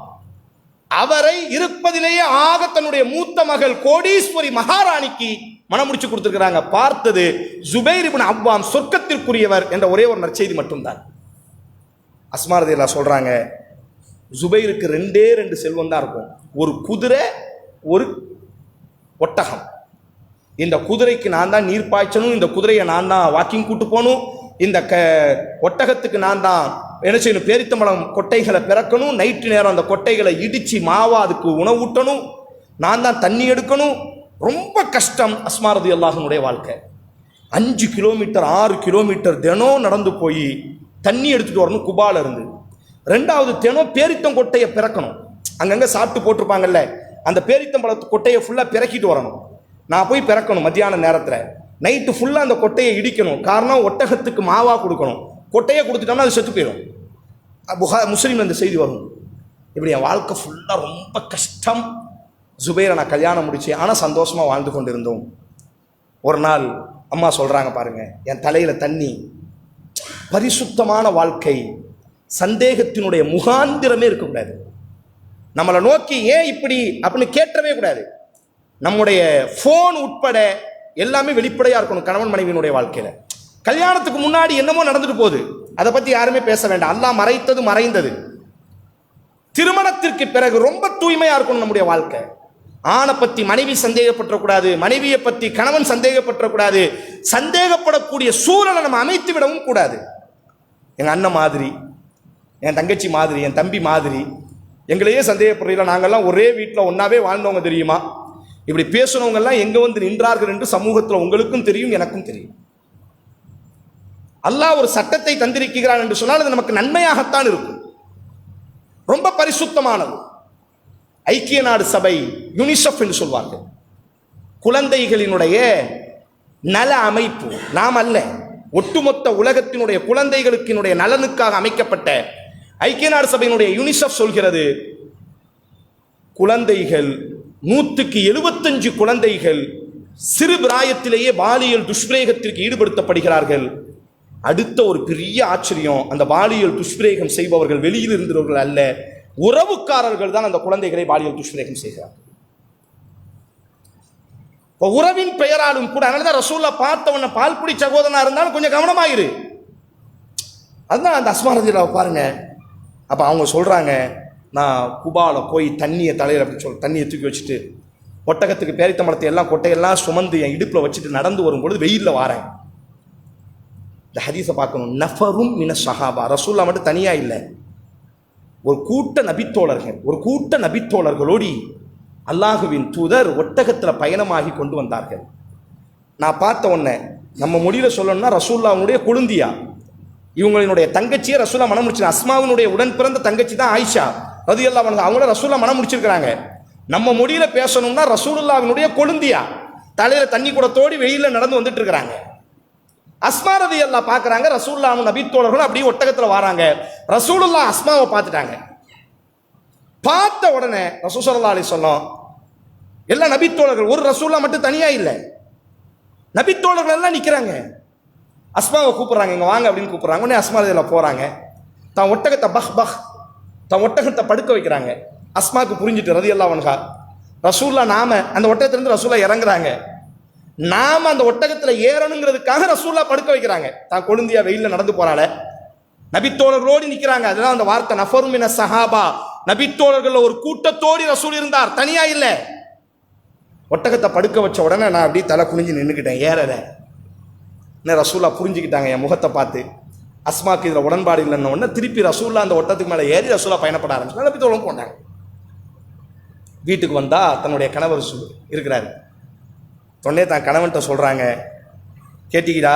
அவரை இருப்பதிலேயே ஆக தன்னுடைய மூத்த மகள் கோடீஸ்வரி மகாராணிக்கு மனம் முடிச்சு கொடுத்திருக்கிறாங்க. பார்த்தது ஜுபைர் இப்னு அவ்வாம் சொர்க்கத்திற்குரியவர் என்ற ஒரே ஒரு நற்செய்தி மட்டும்தான். அஸ்மா ரலியல்லாஹு சொல்றாங்க, ஜுபைருக்கு 2 செல்வம் தான் இருக்கும், ஒரு குதிரை, ஒரு ஒட்டகம். இந்த குதிரைக்கு நான் தான் நீர் பாய்ச்சணும், இந்த குதிரையை நான் தான் வாக்கிங் கூட்டு போகணும், இந்த ஒட்டகத்துக்கு நான் தான் என்ன செய்யணும், பேரித்தம்பழம் கொட்டைகளை பிறக்கணும், நைட்டு நேரம் அந்த கொட்டைகளை இடிச்சு மாவா அதுக்கு உணவூட்டணும், நான் தான் தண்ணி எடுக்கணும். ரொம்ப கஷ்டம் அஸ்மா ரலியல்லாஹுனுடைய வாழ்க்கை. 5 கிலோமீட்டர் 6 கிலோமீட்டர் தினம் நடந்து போய் தண்ணி எடுத்துட்டு வரணும் குபால இருந்து. 2வது தினம் பேரித்தம் கொட்டையை பிறக்கணும், அங்கங்கே சாப்பிட்டு போட்டிருப்பாங்கல்ல, அந்த பேரித்தம்பழத்து கொட்டையை ஃபுல்லாக பிறக்கிட்டு வரணும். நான் போய் பிறக்கணும் மத்தியான நேரத்தில், நைட்டு ஃபுல்லாக அந்த கொட்டையை இடிக்கணும். காரணம், ஒட்டகத்துக்கு மாவா கொடுக்கணும், கொட்டையை கொடுத்துட்டோம்னா அது செத்து போயிடும். முஸ்லீம் அந்த செய்தி வரும். இப்படி என் வாழ்க்கை ஃபுல்லாக ரொம்ப கஷ்டம். ஜுபைரை நான் கல்யாணம் முடிச்சு, ஆனால் சந்தோஷமாக வாழ்ந்து கொண்டிருந்தோம். ஒரு நாள் அம்மா சொல்றாங்க பாருங்க, என் தலையில தண்ணி. பரிசுத்தமான வாழ்க்கை, சந்தேகத்தினுடைய முகாந்திரமே இருக்கக்கூடாது. நம்மளை நோக்கி ஏன் இப்படி அப்படின்னு கேட்டவே கூடாது. நம்முடைய போன் உட்பட எல்லாமே வெளிப்படையா இருக்கணும். கணவன் மனைவியினுடைய வாழ்க்கையில கல்யாணத்துக்கு முன்னாடி என்னமோ நடந்துட்டு போகுது, அதை பத்தி யாருமே பேச வேண்டாம். அல்லாஹ் மறைத்தது மறைந்தது. திருமணத்திற்கு பிறகு ரொம்ப தூய்மையா இருக்கணும் நம்முடைய வாழ்க்கை. ஆணை பத்தி மனைவி சந்தேகப்பட்டக்கூடாது, மனைவியை பத்தி கணவன் சந்தேகப்பட்டக்கூடாது. சந்தேகப்படக்கூடிய சூழலை நம்ம அமைத்து விடவும் கூடாது. எங்க அண்ணன் மாதிரி, என் தங்கச்சி மாதிரி, என் தம்பி மாதிரி எங்களையே சந்தேகப்படுறீங்களா? நாங்கள்லாம் ஒரே வீட்டில் ஒன்னாவே வாழ்ந்தவங்க தெரியுமா? இப்படி பேசுனவங்க எல்லாம் எங்க வந்து நின்றார்கள் என்று சமூகத்தில் உங்களுக்கும் தெரியும், எனக்கும் தெரியும். அல்லாஹ் ஒரு சட்டத்தை தந்திருக்கிறான் என்று சொன்னால் அது நமக்கு நன்மையாகத்தான் இருக்கும். ரொம்ப பரிசுத்தமானது. ஐக்கிய நாடு சபை, யுனிசெஃப் என்று சொல்வார்கள், குழந்தைகளினுடைய நல அமைப்பு. நாம் அல்ல, ஒட்டுமொத்த உலகத்தினுடைய குழந்தைகளுக்கினுடைய நலனுக்காக அமைக்கப்பட்ட ஐக்கிய நாடு சபையினுடைய யுனிசெஃப் சொல்கிறது, குழந்தைகள் 175 குழந்தைகள் சிறு பிராயத்திலேயே பாலியல் துஷ்பிரயோகத்திற்கு ஈடுபடுத்தப்படுகிறார்கள். அடுத்த ஒரு பெரிய ஆச்சரியம், அந்த பாலியல் துஷ்பிரயோகம் செய்பவர்கள் வெளியில் இருந்தவர்கள் அல்ல, உறவுக்காரர்கள் தான் அந்த குழந்தைகளை பாலியல் துஷ்பிரயோகம் செய்கிறார்கள். உறவின் பெயராலும் கூட. அதனாலதான் ரசூல்லா பார்த்தவன பால்குடி சகோதரனா இருந்தாலும் கொஞ்சம் கவனமாயிரு. அதுதான் அந்த அஸ்மா ரலியல்லாஹு பாருங்க. அப்ப அவங்க சொல்றாங்க, நான் குபால போய் தண்ணியை தலையில அப்படி தண்ணியை தூக்கி வச்சுட்டு ஒட்டகத்துக்கு பேரித்த மரத்தை எல்லாம் கொட்டையெல்லாம் சுமந்து என் இடுப்புல வச்சுட்டு நடந்து வரும்பொழுது வெயில்ல வாரேன். இந்த ஹதீஸை பார்க்கணும். நஃபரும் மின ஸஹாபா, ரசூல்லா மட்டும் தனியா இல்லை, ஒரு கூட்ட நபித்தோழர்களோடி அல்லாஹுவின் தூதர் ஒட்டகத்தில் பயணமாகி கொண்டு வந்தார்கள். நான் பார்த்த உடனே நம்ம மொழியில சொல்லணும்னா ரசூல்லாவுடைய கொழுந்தியா, இவங்களினுடைய தங்கச்சியை ரசூல்லா மனம் முடிச்சு. அஸ்மாவினுடைய உடன் பிறந்த தங்கச்சி தான் ஆயிஷா ரலியல்லாஹு அன்ஹா, அவங்கள ரசூல்லா மனம் முடிச்சிருக்கிறாங்க. நம்ம மொழியில பேசணும்னா ரசூலுல்லாஹ்வினுடைய கொழுந்தியா, தலையில தண்ணி கூட தோடி வெயில நடந்து வந்துட்டு இருக்கிறாங்க. அஸ்மா ரலியல்லாஹு பார்க்கறாங்க, ரசூலுல்லாஹ் நபித்தோழர்கள் அப்படியே ஒட்டகத்தில் வராங்க. ரசூலுல்லாஹ் அஸ்மாவை பார்த்துட்டாங்க. பார்த்த உடனே ரசூல் ஸல்லல்லாஹு அலைஹி வஸல்லம், எல்லா நபித்தோழர்கள், ஒரு ரசூலுல்லாஹ் மட்டும் தனியா இல்லை, நபித்தோழர்கள் எல்லாம் நிற்கிறாங்க. அஸ்மாவை கூப்பிடுறாங்க, இங்கே வாங்க அப்படின்னு கூப்பிடுறாங்க. உடனே அஸ்மா ரலியல்லாஹு போகிறாங்க, தான் ஒட்டகத்தை தான் ஒட்டகத்தை படுக்க வைக்கிறாங்க. அஸ்மாவுக்கு புரிஞ்சுட்டு ரலியல்லாஹு அன்ஹா, ரசூலுல்லாஹ் நாம அந்த ஒட்டகத்திலிருந்து ரசூலுல்லாஹ் இறங்குறாங்க, நாம அந்த ஒட்டகத்தில் ஏறணுங்கிறதுக்காக ரசூலுல்லாஹ் படுக்க வைக்கிறாங்க. தான் கொழுந்தியா வெயிலில் நடந்து போறால, நபித்தோழர்களோடு நிற்கிறாங்க. அதுதான் அந்த வார்த்தை நஃபரும் மின ஸஹாபா, நபித்தோழர்கள் ஒரு கூட்டத்தோடு ரசூல் இருந்தார், தனியா இல்லை. ஒட்டகத்தை படுக்க வச்ச உடனே நான் அப்படியே தலை குனிஞ்சு நின்றுக்கிட்டேன், ஏறல. ரசூல்லா புரிஞ்சுக்கிட்டாங்க என் முகத்தை பார்த்து. அஸ்மாக்கு இதில் உடன்பாடு இல்லைன்னு உடனே திருப்பி ரசூல்லா அந்த ஒட்டத்துக்கு மேலே ஏறி ரசூல்லா பயணப்பட ஆரம்பிச்சு நபித்தோழரும் போனாங்க. வீட்டுக்கு வந்தா தன்னுடைய கணவர் இருக்கிறாரு. உடனே தான் கணவன்கிட்ட சொல்றாங்க, கேட்டிக்கிடா,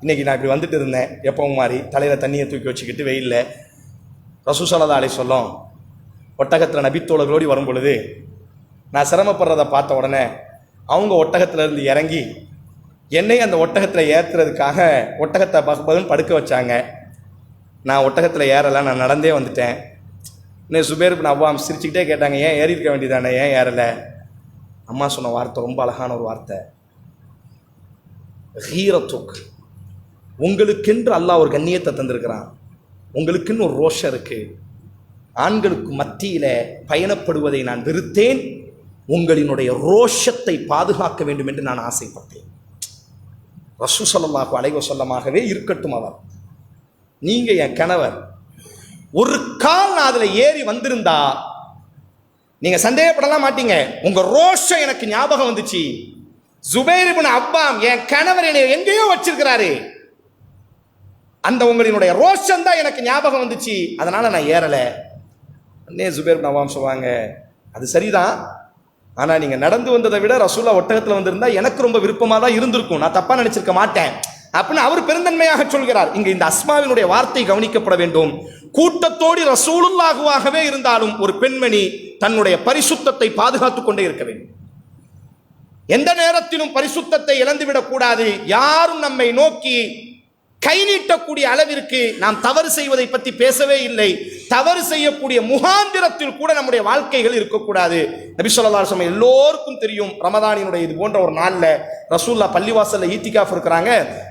இன்னைக்கு நான் இப்படி வந்துட்டு இருந்தேன் எப்பவும் மாதிரி தலையில தண்ணியை தூக்கி வச்சுக்கிட்டு வெயில்ல. ரசூல் ஸல்லல்லாஹு அலைஹி வஸல்லம் ஒட்டகத்தில் நபித்தோழர்களோடு வரும் பொழுது நான் சிரமப்படுறதை பார்த்த உடனே அவங்க ஒட்டகத்துல இருந்து இறங்கி என்னை அந்த ஒட்டகத்தில் ஏற்றுறதுக்காக ஒட்டகத்தை பகுன்னு படுக்க வச்சாங்க. நான் ஒட்டகத்தில் ஏறலை, நான் நடந்தே வந்துட்டேன். இன்னும் சுபைர் இப்னு அவ்வாம் சிரிச்சுக்கிட்டே கேட்டாங்க, ஏன் ஏறி இருக்க வேண்டியதானே, ஏன் ஏறலை? அம்மா சொன்ன வார்த்தை ரொம்ப அழகான ஒரு வார்த்தை, ஹீரத்துக், உங்களுக்கென்று அல்லாஹ் ஒரு கண்ணியத்தை தந்திருக்கிறான், உங்களுக்குன்னு ஒரு ரோஷம் இருக்கு. ஆண்களுக்கு மத்தியில பயணப்படுவதை நான் வெறுத்தேன், உங்களினுடைய ரோஷத்தை பாதுகாக்க வேண்டும் என்று நான் ஆசைப்பட்டேன். ரசூல் ஸல்லல்லாஹு அலைஹி வஸல்லமாகவே இருக்கட்டும் அவர், நீங்க என் கணவர், ஒரு கால் நான் அதுல ஏறி வந்திருந்தா நீங்க சந்தேகப்படலாம் மாட்டீங்க. உங்க ரோஷம் எனக்கு ஞாபகம் வந்துச்சு. சுபைர் இப்னு அவ்வாம் என் கணவர் என்னை எங்கேயோ வச்சிருக்கிறாரு, அந்த உங்களினுடைய ரோஷம் தான் எனக்கு ஞாபகம் வந்துச்சு, அதனால நான் ஏறல. சுபைர் இப்னு அவ்வாம் சொல்லுவாங்க, அது சரிதான், ஆனா நீங்க நடந்து வந்ததை விட ரசூலா ஒட்டகத்துல வந்திருந்தா எனக்கு ரொம்ப விருப்பமா தான் இருந்திருக்கும், நான் தப்பா நினைச்சிருக்க மாட்டேன் அப்படின்னு அவர் பெருந்தன்மையாக சொல்கிறார். இங்க இந்த அஸ்மாவினுடைய வார்த்தை கவனிக்கப்பட வேண்டும். கூட்டத்தோடு ரசூலுல்லாஹுவாகவே இருந்தாலும் ஒரு பெண்மணி தன்னுடைய பரிசுத்தத்தை பாதுகாத்துக் கொண்டே இருக்க வேண்டும். எந்த நேரத்திலும் பரிசுத்தத்தை இழந்துவிடக் கூடாது. யாரும் நம்மை நோக்கி கை நீட்டக்கூடிய அளவிற்கு நாம் தவறு செய்வதை பற்றி பேசவே இல்லை. தவறு செய்யக்கூடிய முகாந்திரத்தில் கூட நம்முடைய வாழ்க்கைகள் இருக்கக்கூடாது. நபி ஸல்லல்லாஹு அலைஹி வஸல்லம் எல்லோருக்கும் தெரியும், ரமதானினுடைய இது போன்ற ஒரு நாள்ல ரசூலுல்லாஹ் பள்ளிவாசல்ல ஈத்திகாஃப் இருக்கிறாங்க.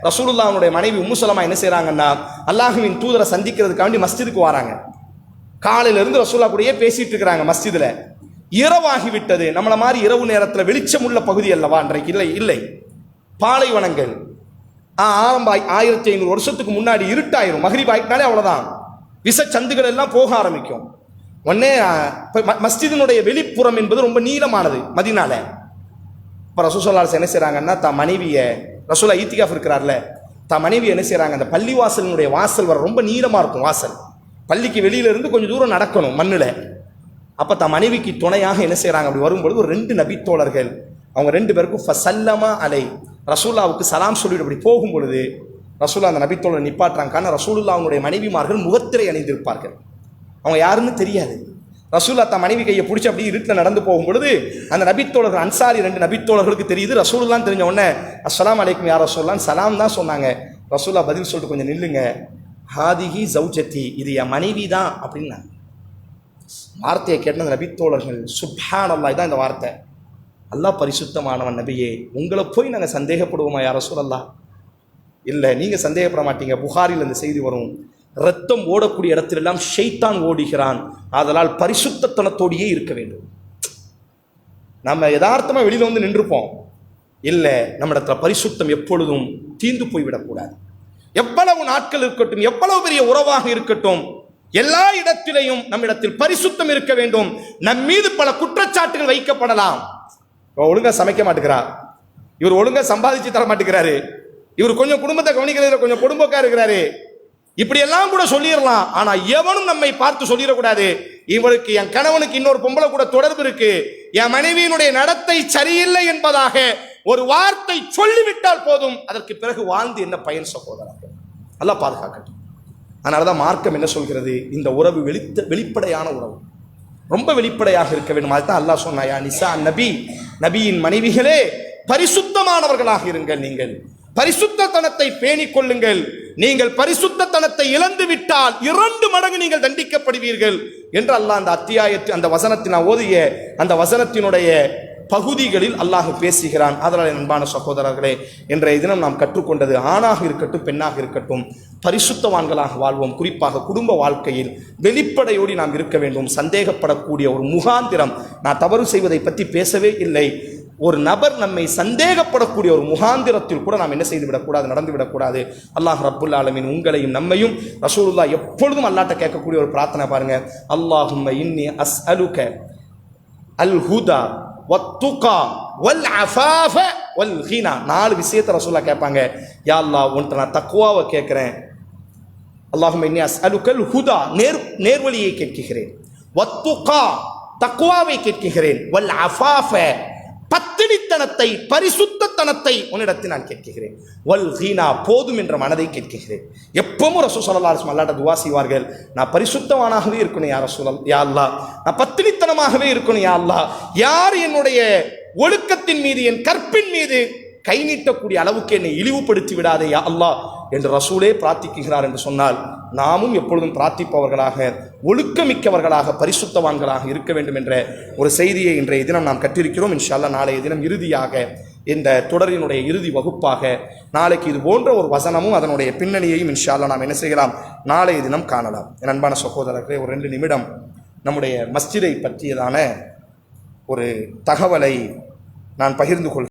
ரசூலுல்லாஹ்வுடைய மனைவி உம்மு ஸலமா என்ன செய்றாங்கன்னா, அல்லாஹ்வின் தூதரை சந்திக்கிறதுக்காண்டி மஸ்ஜிதுக்கு வராங்க. காலையில இருந்து ரசூலுல்லாஹ் கூடயே பேசிட்டு இருக்கிறாங்க மஸ்ஜிதுல. இரவாகி விட்டது. நம்மள மாதிரி இரவு நேரத்தில் வெளிச்சம் உள்ள பகுதி அல்லவா இன்றைக்கு, இல்லை பாலைவனங்கள். ஆரம்ப 1500 வருஷத்துக்கு முன்னாடி இருட்டாயிரும். மக்ரிப் ஆயிட்டாலே அவ்வளவுதான், விசச்சந்துகள் எல்லாம் போக ஆரம்பிக்கும். உடனே மஸ்ஜிதினுடைய வெளிப்புறம் என்பது ரொம்ப நீளமானது மதீனால. இப்போ ரசூல் ஸல்லல்லாஹு அலைஹி வஸல்லம் என்ன செய்றாங்கன்னா, தான் மனைவியை, ரசூலா ஈத்திகாஃப் இருக்கிறார்ல, தான் மனைவி என்ன செய்றாங்க, அந்த பள்ளிவாசலினுடைய வாசல் வர ரொம்ப நீளமா இருக்கும் வாசல். பள்ளிக்கு வெளியில இருந்து கொஞ்சம் தூரம் நடக்கணும் மண்ணுல. அப்ப தான் மனைவிக்கு துணையாக என்ன செய்றாங்க, அப்படி வரும்பொழுது ஒரு 2 நபித்தோழர்கள், அவங்க 2 பேருக்கும் ஃபசல்லமா அலை, ரசூலுல்லாவுக்கு சலாம் சொல்லிட்டு அப்படி போகும் பொழுது ரசூலுல்லாஹ் அந்த நபித்தோழர் நிப்பாட்டுறாங்க. காரணம் ரசூலுல்லாஹ்வுடைய மனைவிமார்கள் முகத்திரை அணிந்திருப்பார்கள், அவங்க யாருன்னு தெரியாது. ரசூலுல்லாஹ் தான் மனைவி கையை பிடிச்சி அப்படி இருட்டில் நடந்து போகும் பொழுது அந்த நபித்தோழர்கள், அன்சாரி 2 நபித்தோழர்களுக்கு தெரியுது. ரசூலுல்லாஹ் தெரிஞ்ச உடனே அஸ்ஸலாமு அலைக்கும் யா ரசூலுல்லாஹ் சலாம் தான் சொன்னாங்க. ரசூலுல்லாஹ் பதில் சொல்லிட்டு, கொஞ்சம் நில்லுங்க, ஹாதிஹி ஜௌஜத்தி, இது என் மனைவி தான் அப்படின்னாங்க. வார்த்தையை கேட்ட அந்த நபித்தோழர்கள், சுப்ஹானல்லாஹ், தான் இந்த வார்த்தை, அல்லாஹ் பரிசுத்தமானவன் நபியே, உங்களை போய் நாங்கள் சந்தேகப்படுவோமா யா ரசூலல்லாஹ்? இல்லை, நீங்கள் சந்தேகப்பட மாட்டீங்க. புகாரில் இந்த செய்தி வரும், ரத்தம் ஓடக்கூடிய இடத்திலெல்லாம் ஷைத்தான் ஓடுகிறான், அதனால் பரிசுத்தத்தனத்தோடையே இருக்க வேண்டும். நம்ம யதார்த்தமாக வெளியில் வந்து நின்றுப்போம், இல்லை, நம்ம இடத்துல பரிசுத்தம் எப்பொழுதும் தீந்து போய்விடக்கூடாது. எவ்வளவு நாட்கள் இருக்கட்டும், எவ்வளவு பெரிய உறவாக இருக்கட்டும், எல்லா இடத்திலையும் நம்மிடத்தில் பரிசுத்தம் இருக்க வேண்டும். நம் மீது பல குற்றச்சாட்டுகள் வைக்கப்படலாம். ஒழுங்கா சமைக்க மாட்டேங்கிறார், இவர் ஒழுங்கா சம்பாதிச்சு தர மாட்டேங்கிறாரு, இவர் கொஞ்சம் குடும்பத்தை கவனிக்கிறதுல கொஞ்சம் பொடும்போக்கா இருக்கிறாரு, இப்படி எல்லாம் கூட சொல்லிடலாம். ஆனா எவனும் நம்மை பார்த்து சொல்லிடக்கூடாது, இவருக்கு, என் கணவனுக்கு இன்னொரு பொம்பளை கூட தொடர்பு இருக்கு, என் மனைவியினுடைய நடத்தை சரியில்லை என்பதாக ஒரு வார்த்தை சொல்லிவிட்டால் போதும், அதற்கு பிறகு வாழ்ந்து என்ன பயன் சகோதரர்கள்? அல்லாஹ் பாதுகாக்கட்டும். அதனாலதான் மார்க்கம் என்ன சொல்கிறது, இந்த உறவு வெளிப்படையான உறவு, ரொம்ப வெளிப்படையாக இருக்க வேண்டும். அதுதான் அல்லாஹ் சொன்னாயா, நிசா நபி, நபியின் மனைவிகளே பரிசுத்தமானவர்களாக இருங்கள், நீங்கள் பரிசுத்தத்தனத்தை பேணிக் கொள்ளுங்கள், நீங்கள் பரிசுத்தத்தனத்தை இழந்து விட்டால் 2 மடங்கு நீங்கள் தண்டிக்கப்படுவீர்கள் என்று அல்லாஹ் அந்த அத்தியாயத்தில், அந்த வசனத்தின் ஓதிய அந்த வசனத்தினுடைய பகுதிகளில் அல்லாஹ் பேசுகிறான். அதனால் அன்பான சகோதரர்களே, இன்றைய தினம் நாம் கற்றுக்கொண்டது, ஆணாக இருக்கட்டும் பெண்ணாக இருக்கட்டும் பரிசுத்தவான்களாக வாழ்வோம். குறிப்பாக குடும்ப வாழ்க்கையில் வெளிப்படையோடு நாம் இருக்க வேண்டும். சந்தேகப்படக்கூடிய ஒரு முகாந்திரம், நான் தவறு செய்வதை பற்றி பேசவே இல்லை, ஒரு நபர் நம்மை சந்தேகப்படக்கூடிய ஒரு முகாந்திரத்தில் கூட நாம் என்ன செய்து விடக்கூடாது, நடந்து விடக்கூடாது. அல்லாஹ் ரப்புல் ஆலமீன் உங்களையும் நம்மையும், ரசூலுல்லாஹ் எப்பொழுதும் அல்லாஹ்ட்ட கேட்கக்கூடிய ஒரு பிரார்த்தனை பாருங்க, அல்லாஹும்ம இன்னி அஸ்அலுக அல் ஹுதா வத்துகா வல் அஃபாஃப வல் கினா. 4 விஷயத்தை ரசூலுல்லாஹ் கேட்பாங்க. யா அல்லாஹ், உன்கிட்ட நான் தக்வாவை கேட்கிறேன். அல்லாஹும்ம இன்னி அஸ்அலுகல் ஹுதா, நேர்வழியை கேட்கிறேன். வத்துகா, தக்வாவை கேட்கிறேன். வல் அஃபாஃப, பத்தினித்தனத்தை, பரிசுத்தத்தனத்தை உன்னிடத்தில் நான் கேட்கிறேன். வல் கீனா, போதும் என்ற மனதை கேட்கிறேன். எப்பவும் ரசூல் ஸல்லல்லாஹு அலைஹி வஸல்லம் அல்லாஹ்ட்ட துஆ செய்வார்கள், நான் பரிசுத்தவானாகவே இருக்கணும் யா ரசூல், யா அல்லாஹ், நான் பத்தினித்தனமாகவே இருக்கணும் யா அல்லாஹ். யார் என்னுடைய ஒழுக்கத்தின் மீது, என் கற்பின் மீது கை நீட்டக்கூடிய அளவுக்கு என்னை இழிவுபடுத்தி விடாதே யா அல்லாஹ் என்று ரசூலே பிரார்த்திக்கிறார் என்று சொன்னால், நாமும் எப்பொழுதும் பிரார்த்திப்பவர்களாக, ஒழுக்கமிக்கவர்களாக, பரிசுத்தவான்களாக இருக்க வேண்டும் என்ற ஒரு செய்தியை இன்றைய தினம் நாம் கற்றிருக்கிறோம். இன்ஷா அல்லாஹ் நாளைய தினம் இறுதியாக, இந்த தொடரினுடைய இறுதி வகுப்பாக, நாளைக்கு இது போன்ற ஒரு வசனமும் அதனுடைய பின்னணியையும் இன்ஷா அல்லாஹ் நாம் என்ன செய்யலாம், நாளைய தினம் காணலாம். என் அன்பான சகோதரர்களே, ஒரு 2 நிமிடம் நம்முடைய மஸ்ஜிதை பற்றியதான ஒரு தகவலை நான் பகிர்ந்து கொள்கிறேன்.